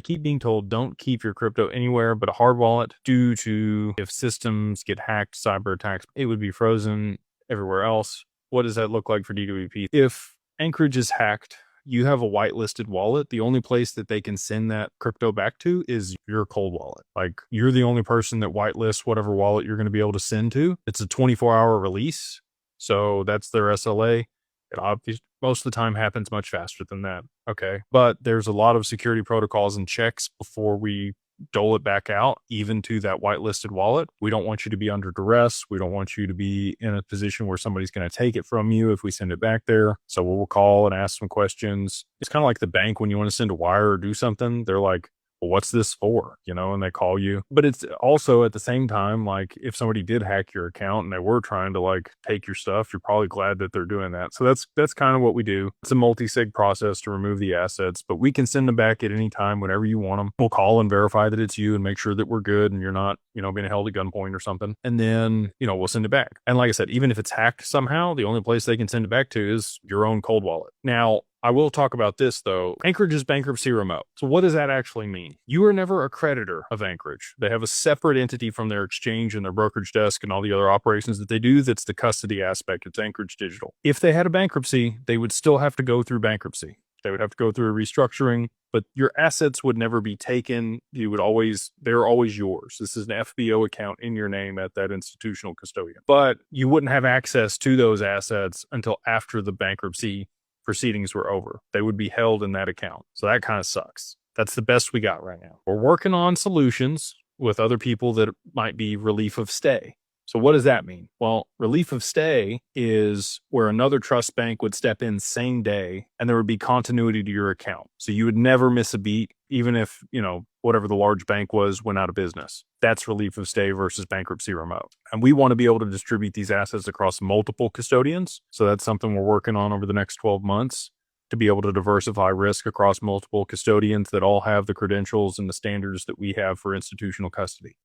keep being told don't keep your crypto anywhere but a hard wallet due to if systems get hacked, cyber attacks, it would be frozen everywhere else. What does that look like for DWP? If Anchorage is hacked, you have a whitelisted wallet. The only place that they can send that crypto back to is your cold wallet. Like, you're the only person that whitelists whatever wallet you're going to be able to send to. It's a 24-hour release. So that's their SLA. It obviously most of the time happens much faster than that. Okay. But there's a lot of security protocols and checks before we dole it back out, even to that whitelisted wallet. We don't want you to be under duress. We don't want you to be in a position where somebody's going to take it from you if we send it back there. So we'll call and ask some questions. It's kind of like the bank when you want to send a wire or do something. They're like, well, what's this for? And they call you. But it's also at the same time, like, if somebody did hack your account and they were trying to like take your stuff, you're probably glad that they're doing that. So that's kind of what we do. It's a multi-sig process to remove the assets, but we can send them back at any time whenever you want them. We'll call and verify that it's you and make sure that we're good and you're not, being held at gunpoint or something. And then, we'll send it back. And like I said, even if it's hacked somehow, the only place they can send it back to is your own cold wallet. Now, I will talk about this though. Anchorage is bankruptcy remote. So what does that actually mean? You are never a creditor of Anchorage. They have a separate entity from their exchange and their brokerage desk and all the other operations that they do. That's the custody aspect. It's Anchorage Digital. If they had a bankruptcy, they would still have to go through bankruptcy. They would have to go through a restructuring, but your assets would never be taken. They're always yours. This is an FBO account in your name at that institutional custodian. But you wouldn't have access to those assets until after the bankruptcy proceedings were over. They would be held in that account. So that kind of sucks. That's the best we got right now. We're working on solutions with other people that might be relief of stay. So what does that mean? Well, relief of stay is where another trust bank would step in same day and there would be continuity to your account. So you would never miss a beat, even if, whatever the large bank was went out of business. That's relief of stay versus bankruptcy remote. And we want to be able to distribute these assets across multiple custodians. So that's something we're working on over the next 12 months to be able to diversify risk across multiple custodians that all have the credentials and the standards that we have for institutional custody.